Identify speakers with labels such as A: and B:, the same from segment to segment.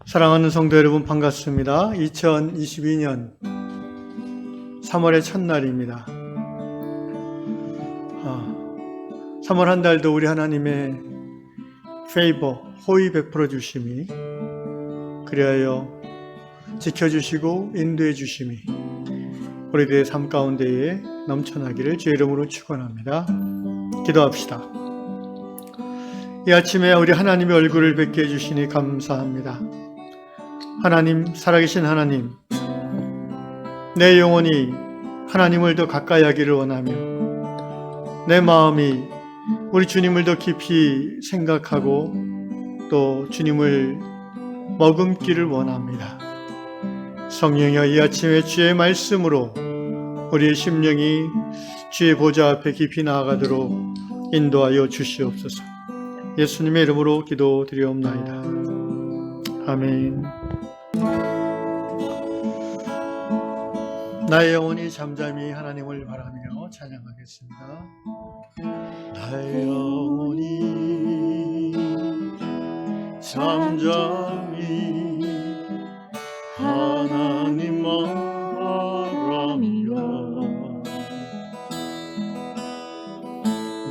A: 사랑하는 성도 여러분, 반갑습니다. 2022년 3월의 첫날입니다. 3월 한 달도 우리 하나님의 호의 베풀어 주심이, 그리하여 지켜주시고 인도해 주심이 우리들의 삶 가운데에 넘쳐나기를 주의 이름으로 축원합니다. 기도합시다. 이 아침에 우리 하나님의 얼굴을 뵙게 해주시니 감사합니다. 하나님, 살아계신 하나님, 내 영혼이 하나님을 더 가까이 하기를 원하며 내 마음이 우리 주님을 더 깊이 생각하고 또 주님을 머금기를 원합니다. 성령이여, 이 아침에 주의 말씀으로 우리의 심령이 주의 보좌 앞에 깊이 나아가도록 인도하여 주시옵소서. 예수님의 이름으로 기도드리옵나이다. 아멘. 나의 영혼이 잠잠히 하나님을 바라며 찬양하겠습니다. 나의 영혼이 잠잠히 하나님만 바라며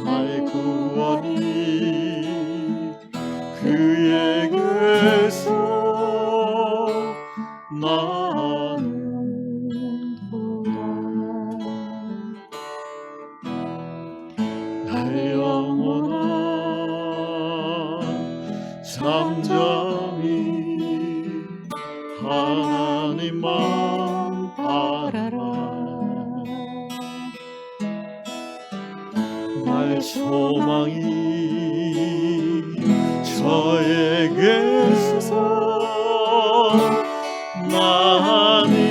A: 나의 구원이 그에게서 나는도다. 나의 영혼아 잠잠히 하나님만 바라라. 나의 소망이 저에게서 나는도다.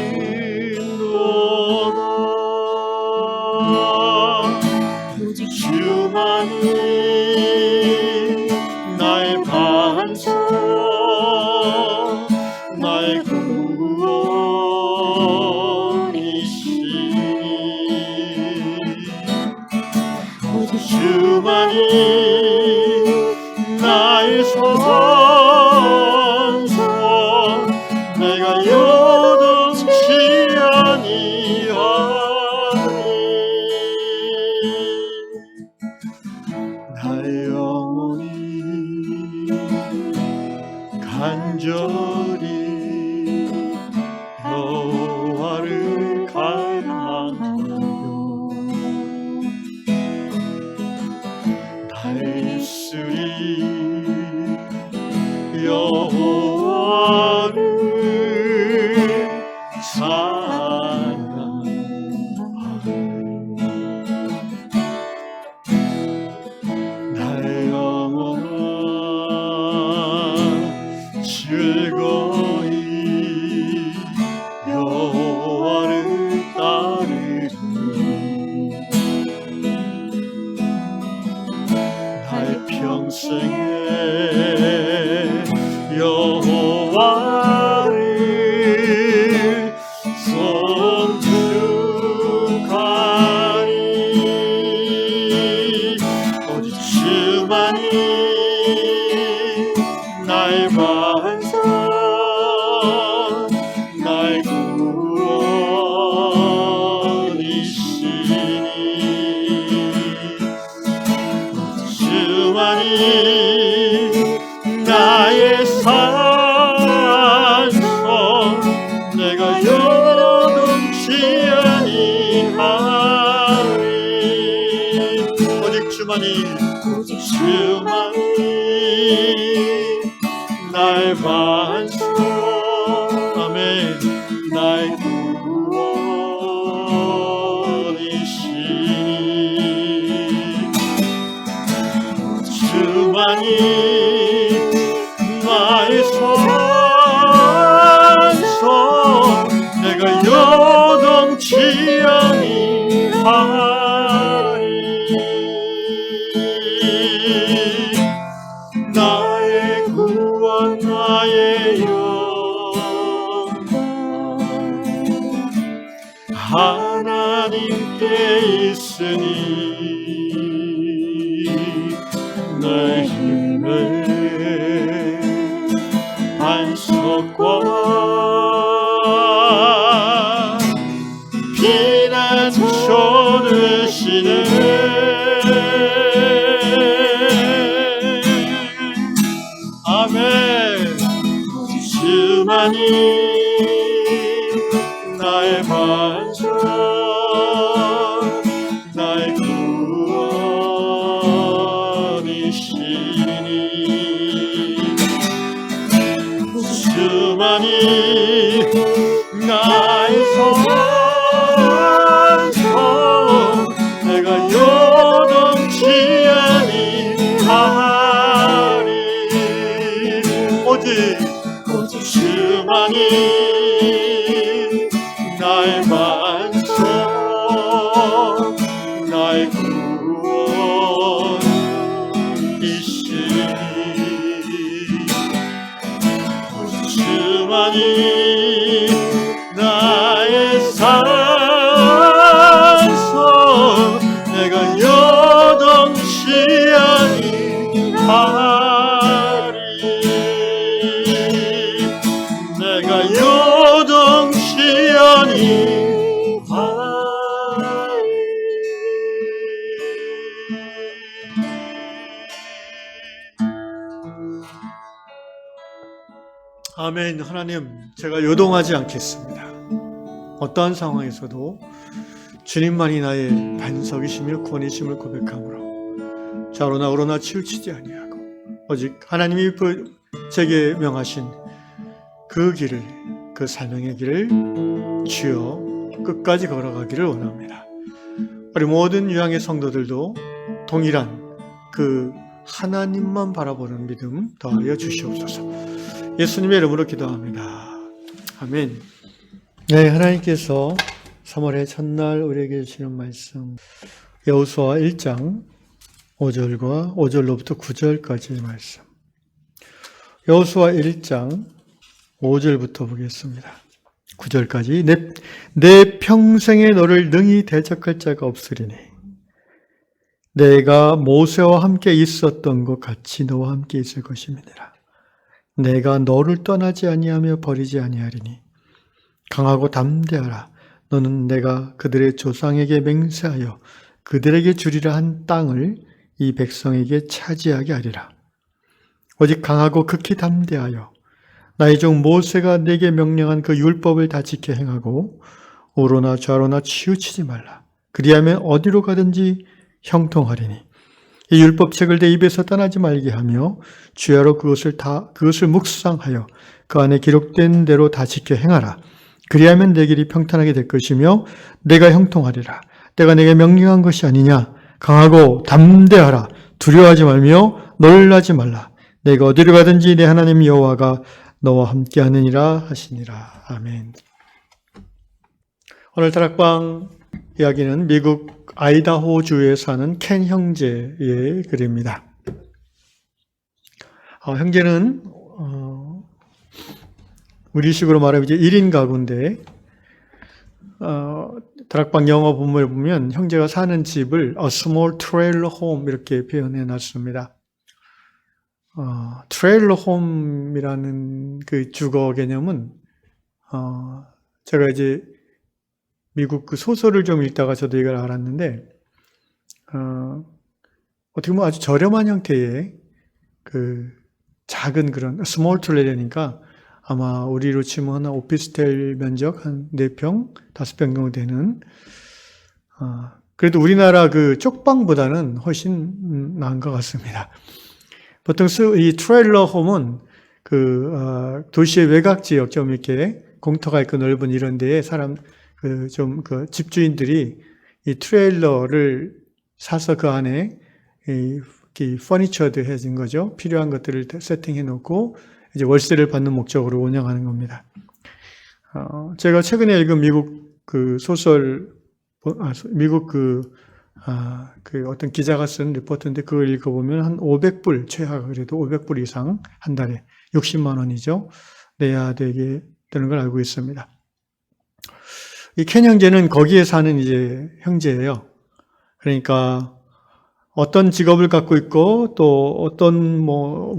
A: 오직 주만이 나의 반석, 나의 구원이시니. 오직 주만이 나의 선서, 내가 요동치 아니하리. 나의 영혼이 간절히 여호와를 갈망하며 나의 입술이 여호와를 찬양하리. 나의 영혼아 즐거이 여호와를 따르리. 나의 평생에 여호와를 송축하리. 오직 주만이 나의 반석, 나의 구원이시니. 오직 주만이 나의 산성, 내가 요동치 아니하리. 오직 주만이 나의 반석, 아멘, 나의 구원이시니. 주만이 나의 선서, 내가 요동치 아니하리. 나의 구원, 나의 영광 하나님께 있으니 내 힘을 반석 이시네. 아멘. 주만이 나의 반석, 나의 구원이시니. 주만이 나의 선서, 내가 요동치 아니하리. 오직 주만이 나의 반석, 나의 구원이시니. 주만이 나의 산성, 내가 요동치 아니하리. 내가 요동치 아니하리. 아멘. 하나님, 제가 요동하지 않겠습니다. 어떠한 상황에서도 주님만이 나의 반석이시며 구원이심을 고백함으로 좌로나 우로나 치우치지 아니하고 오직 하나님이 제게 명하신 그 길을, 그 사명의 길을 주여 끝까지 걸어가기를 원합니다. 우리 모든 유양의 성도들도 동일한 그 하나님만 바라보는 믿음 더하여 주시옵소서. 예수님의 이름으로 기도합니다. 아멘. 네, 하나님께서 3월의 첫날 우리에게 주시는 말씀, 여호수아 1장 5절과 5절로부터 9절까지의 말씀. 여호수아 1장 5절부터 보겠습니다. 9절까지. 내 평생에 너를 능히 대적할 자가 없으리니 내가 모세와 함께 있었던 것 같이 너와 함께 있을 것임이니라. 내가 너를 떠나지 아니하며 버리지 아니하리니 강하고 담대하라. 너는 내가 그들의 조상에게 맹세하여 그들에게 주리라 한 땅을 이 백성에게 차지하게 하리라. 오직 강하고 극히 담대하여 나의 종 모세가 내게 명령한 그 율법을 다 지켜 행하고 우로나 좌로나 치우치지 말라. 그리하면 어디로 가든지 형통하리니 이 율법책을 내 입에서 떠나지 말게 하며 주야로 그것을 묵상하여 그 안에 기록된 대로 다 지켜 행하라. 그리하면 내 길이 평탄하게 될 것이며 내가 형통하리라. 내가 내게 명령한 것이 아니냐. 강하고 담대하라. 두려워하지 말며 놀라지 말라. 내가 어디로 가든지 내 하나님 여호와가 너와 함께 하느니라 하시니라. 아멘. 오늘 다락방 이야기는 미국 아이다호주에 사는 켄 형제의 글입니다. 형제는 우리식으로 말하면 이제 1인 가구인데 다락방 영어 본문을 보면 형제가 사는 집을 a small trailer home 이렇게 표현해 놨습니다. 트레일러 홈이라는 그 주거 개념은 제가 이제 미국 그 소설을 좀 읽다가 저도 이걸 알았는데 어떻게 보면 아주 저렴한 형태의 그 작은 그런 스몰 트레일러니까 아마 우리로 치면 오피스텔 면적 한 4평, 5평 정도 되는 그래도 우리나라 그 쪽방보다는 훨씬 나은 것 같습니다. 보통 이 트레일러 홈은 그 도시의 외곽 지역 좀 이렇게 공터가 있고 넓은 이런 데에 그 집주인들이 이 트레일러를 사서 그 안에 이 퍼니처드 해진 거죠. 필요한 것들을 세팅해 놓고 이제 월세를 받는 목적으로 운영하는 겁니다. 제가 최근에 읽은 미국 그 소설, 미국 그 어떤 기자가 쓴 리포트인데 그걸 읽어보면 한 500불, 최하가 그래도 500불 이상 한 달에 60만 원이죠. 내야 되게 되는 걸 알고 있습니다. 이 켄 형제는 거기에 사는 이제 형제예요. 그러니까 어떤 직업을 갖고 있고 또 어떤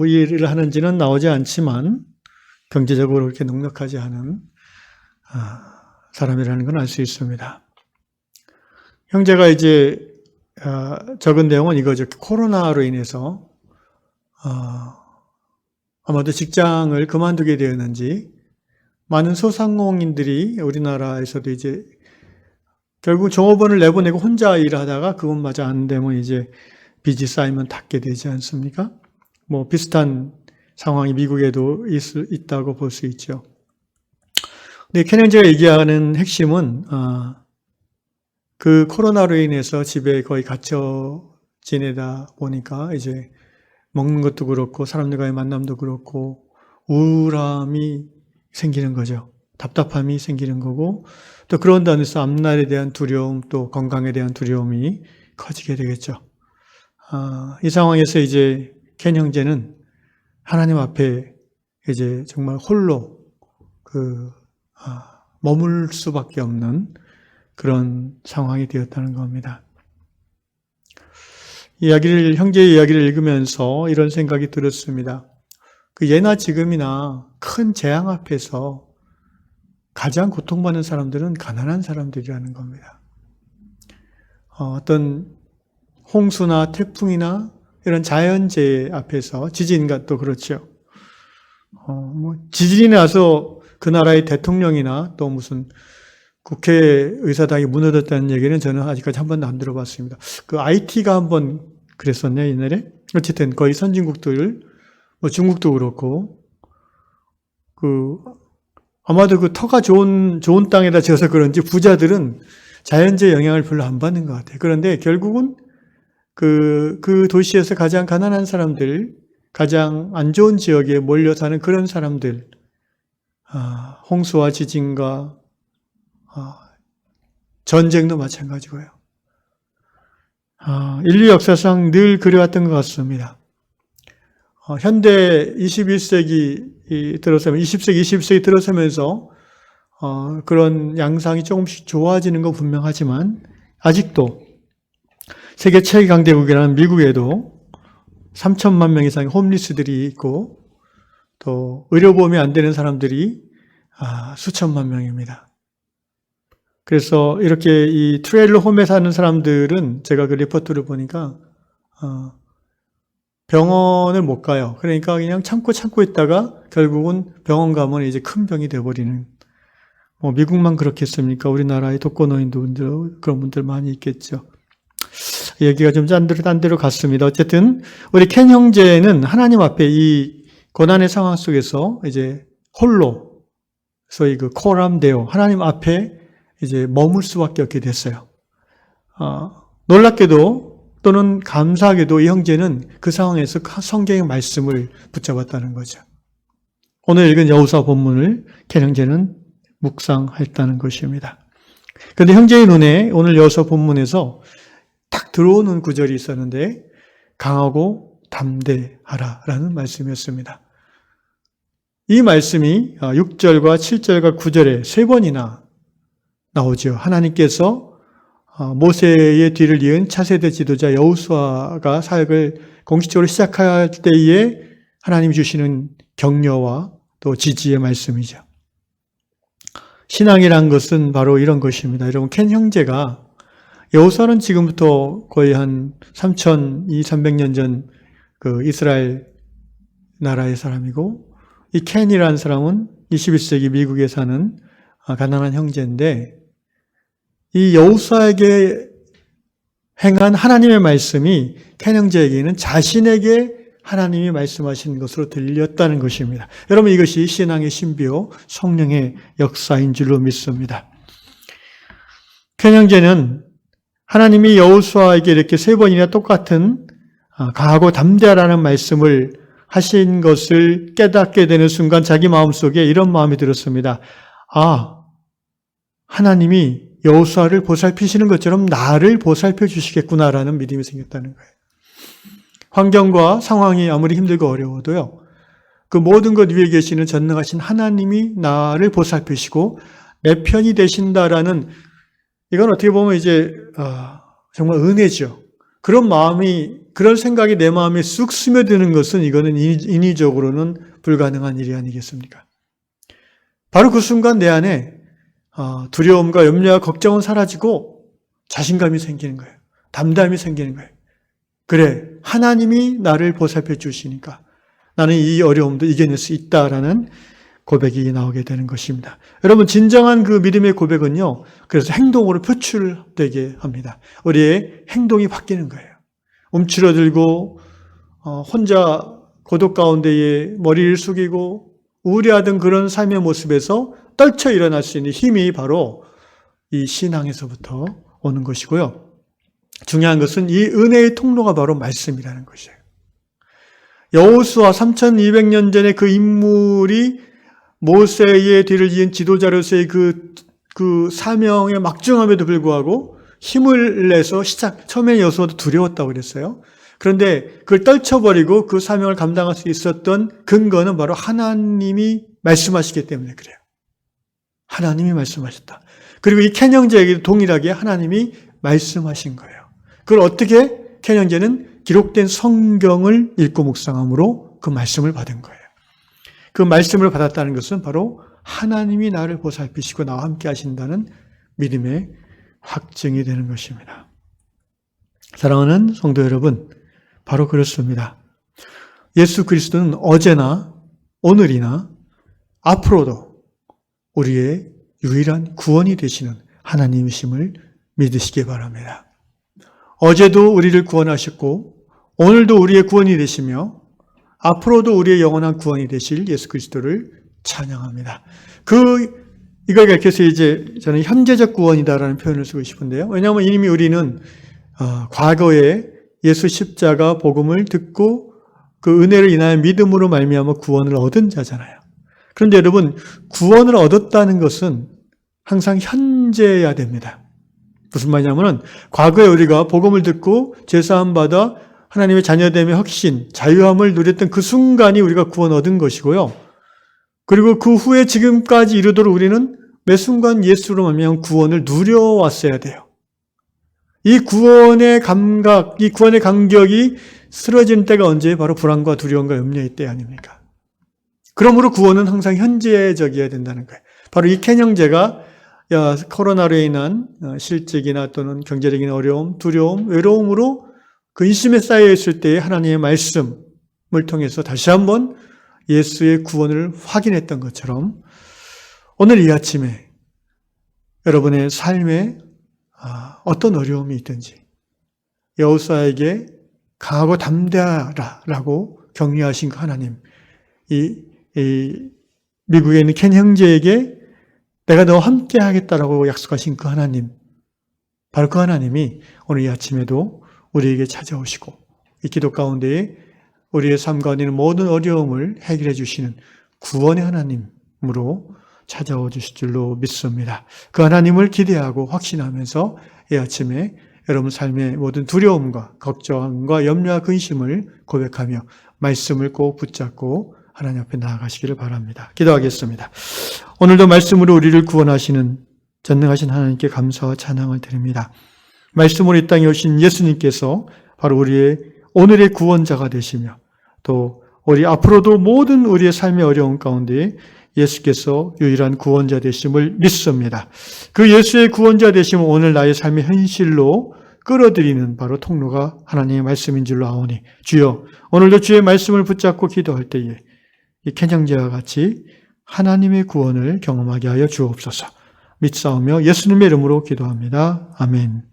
A: 일을 하는지는 나오지 않지만 경제적으로 그렇게 넉넉하지 않은 사람이라는 건 알 수 있습니다. 형제가 이제 적은 내용은 이거죠. 코로나로 인해서 아마도 직장을 그만두게 되었는지 많은 소상공인들이 우리나라에서도 이제 결국 종업원을 내보내고 혼자 일하다가 그것마저 안 되면 이제 빚이 쌓이면 닫게 되지 않습니까? 뭐 비슷한 상황이 미국에도 있다고 볼 수 있죠. 근데 캐년제가 얘기하는 핵심은 그 코로나로 인해서 집에 거의 갇혀 지내다 보니까 이제 먹는 것도 그렇고 사람들과의 만남도 그렇고 우울함이 생기는 거죠. 답답함이 생기는 거고 또 그런 데서 앞날에 대한 두려움 또 건강에 대한 두려움이 커지게 되겠죠. 이 상황에서 이제 켄 형제는 하나님 앞에 이제 정말 홀로 머물 수밖에 없는 그런 상황이 되었다는 겁니다. 형제의 이야기를 읽으면서 이런 생각이 들었습니다. 그 예나 지금이나 큰 재앙 앞에서 가장 고통받는 사람들은 가난한 사람들이라는 겁니다. 어떤 홍수나 태풍이나 이런 자연재해 앞에서 지진과 또 그렇죠. 지진이 나서 그 나라의 대통령이나 또 무슨 국회의사당이 무너졌다는 얘기는 저는 아직까지 한 번도 안 들어봤습니다. 그 IT가 한번 그랬었네요, 옛날에. 어쨌든 거의 선진국들, 뭐 중국도 그렇고, 아마도 그 터가 좋은 땅에다 지어서 그런지 부자들은 자연재해 영향을 별로 안 받는 것 같아요. 그런데 결국은 그 도시에서 가장 가난한 사람들, 가장 안 좋은 지역에 몰려 사는 그런 사람들, 홍수와 지진과 전쟁도 마찬가지고요. 인류 역사상 늘 그래왔던 것 같습니다. 현대 21세기 들어서면 20세기, 21세기 들어서면서 그런 양상이 조금씩 좋아지는 건 분명하지만 아직도 세계 최강대국이라는 미국에도 3천만 명 이상의 홈리스들이 있고 또 의료보험이 안 되는 사람들이 수천만 명입니다. 그래서 이렇게 이 트레일러 홈에 사는 사람들은 제가 그 리포트를 보니까 병원을 못 가요. 그러니까 그냥 참고 있다가 결국은 병원 가면 이제 큰 병이 돼버리는. 미국만 그렇겠습니까? 우리나라의 독거노인들 그런 분들 많이 있겠죠. 얘기가 좀 딴 데로 갔습니다. 어쨌든 우리 켄 형제는 하나님 앞에 이 고난의 상황 속에서 이제 홀로 소위 그 코람데오 하나님 앞에 이제 머물 수밖에 없게 됐어요. 놀랍게도 또는 감사하게도 이 형제는 그 상황에서 성경의 말씀을 붙잡았다는 거죠. 오늘 읽은 여호수아 본문을 켄 형제는 묵상했다는 것입니다. 그런데 형제의 눈에 오늘 여호수아 본문에서 딱 들어오는 구절이 있었는데 강하고 담대하라라는 말씀이었습니다. 이 말씀이 6절과 7절과 9절에 세 번이나 나오죠. 하나님께서 모세의 뒤를 이은 차세대 지도자 여호수아가 사역을 공식적으로 시작할 때에 하나님이 주시는 격려와 또 지지의 말씀이죠. 신앙이란 것은 바로 이런 것입니다. 여러분, 켄 형제가 여호수아는 지금부터 거의 한 3,200~300년 전 그 이스라엘 나라의 사람이고 이 켄이라는 사람은 21세기 미국에 사는 가난한 형제인데 이 여호수아에게 행한 하나님의 말씀이 켄 형제에게는 자신에게 하나님이 말씀하신 것으로 들렸다는 것입니다. 여러분, 이것이 신앙의 신비요 성령의 역사인 줄로 믿습니다. 켄 형제는 하나님이 여호수아에게 이렇게 세 번이나 똑같은 강하고 담대하라는 말씀을 하신 것을 깨닫게 되는 순간 자기 마음속에 이런 마음이 들었습니다. 하나님이 여호수아를 보살피시는 것처럼 나를 보살펴 주시겠구나라는 믿음이 생겼다는 거예요. 환경과 상황이 아무리 힘들고 어려워도요, 그 모든 것 위에 계시는 전능하신 하나님이 나를 보살피시고 내 편이 되신다라는, 이건 어떻게 보면 이제 정말 은혜죠. 그런 생각이 내 마음에 쑥 스며드는 것은 이거는 인위적으로는 불가능한 일이 아니겠습니까? 바로 그 순간 내 안에 두려움과 염려와 걱정은 사라지고 자신감이 생기는 거예요. 담담이 생기는 거예요. 그래, 하나님이 나를 보살펴 주시니까 나는 이 어려움도 이겨낼 수 있다라는 고백이 나오게 되는 것입니다. 여러분, 진정한 그 믿음의 고백은요, 그래서 행동으로 표출되게 합니다. 우리의 행동이 바뀌는 거예요. 움츠러들고 혼자 고독 가운데에 머리를 숙이고 우울해하던 그런 삶의 모습에서 떨쳐 일어날 수 있는 힘이 바로 이 신앙에서부터 오는 것이고요. 중요한 것은 이 은혜의 통로가 바로 말씀이라는 것이에요. 여호수아 3200년 전에 그 인물이 모세의 뒤를 이은 지도자로서의 그 사명에 막중함에도 불구하고 힘을 내서 처음에 여호수아도 두려웠다고 그랬어요. 그런데 그걸 떨쳐버리고 그 사명을 감당할 수 있었던 근거는 바로 하나님이 말씀하시기 때문에 그래요. 하나님이 말씀하셨다. 그리고 이 켄 형제에게도 동일하게 하나님이 말씀하신 거예요. 그걸 어떻게 켄 형제는 기록된 성경을 읽고 묵상함으로 그 말씀을 받은 거예요. 그 말씀을 받았다는 것은 바로 하나님이 나를 보살피시고 나와 함께 하신다는 믿음의 확증이 되는 것입니다. 사랑하는 성도 여러분, 바로 그렇습니다. 예수 그리스도는 어제나 오늘이나 앞으로도 우리의 유일한 구원이 되시는 하나님이심을 믿으시기 바랍니다. 어제도 우리를 구원하셨고 오늘도 우리의 구원이 되시며 앞으로도 우리의 영원한 구원이 되실 예수 그리스도를 찬양합니다. 이걸 가르쳐서 저는 현재적 구원이다라는 표현을 쓰고 싶은데요. 왜냐하면 이미 우리는 과거에 예수 십자가 복음을 듣고 그 은혜를 인하여 믿음으로 말미암아 구원을 얻은 자잖아요. 그런데 여러분, 구원을 얻었다는 것은 항상 현재여야 됩니다. 무슨 말이냐면은 과거에 우리가 복음을 듣고 죄사함 받아 하나님의 자녀됨의 확신, 자유함을 누렸던 그 순간이 우리가 구원 얻은 것이고요. 그리고 그 후에 지금까지 이르도록 우리는 매 순간 예수로 말미암아 구원을 누려왔어야 돼요. 이 구원의 감각, 이 구원의 간격이 쓰러지는 때가 언제? 바로 불안과 두려움과 염려의 때 아닙니까? 그러므로 구원은 항상 현재적이어야 된다는 거예요. 바로 이 켄 형제가 코로나로 인한 실직이나 또는 경제적인 어려움, 두려움, 외로움으로 근심에 쌓여 있을 때에 하나님의 말씀을 통해서 다시 한번 예수의 구원을 확인했던 것처럼 오늘 이 아침에 여러분의 삶에 어떤 어려움이 있든지 여호수아에게 강하고 담대하라라고 격려하신 그 하나님, 미국에 있는 켄 형제에게 내가 너와 함께 하겠다라고 약속하신 그 하나님, 바로 그 하나님이 오늘 이 아침에도 우리에게 찾아오시고 이 기도 가운데에 우리의 삶 가운데 있는 모든 어려움을 해결해 주시는 구원의 하나님으로 찾아오 주실 줄로 믿습니다. 그 하나님을 기대하고 확신하면서 이 아침에 여러분 삶의 모든 두려움과 걱정과 염려와 근심을 고백하며 말씀을 꼭 붙잡고 하나님 앞에 나아가시기를 바랍니다. 기도하겠습니다. 오늘도 말씀으로 우리를 구원하시는 전능하신 하나님께 감사와 찬양을 드립니다. 말씀으로 이 땅에 오신 예수님께서 바로 우리의 오늘의 구원자가 되시며 또 우리 앞으로도 모든 우리의 삶의 어려움 가운데 예수께서 유일한 구원자 되심을 믿습니다. 그 예수의 구원자 되심을 오늘 나의 삶의 현실로 끌어들이는 바로 통로가 하나님의 말씀인 줄로 아오니 주여 오늘도 주의 말씀을 붙잡고 기도할 때에 이 켄 형제와 같이 하나님의 구원을 경험하게 하여 주옵소서. 믿사오며 예수님의 이름으로 기도합니다. 아멘.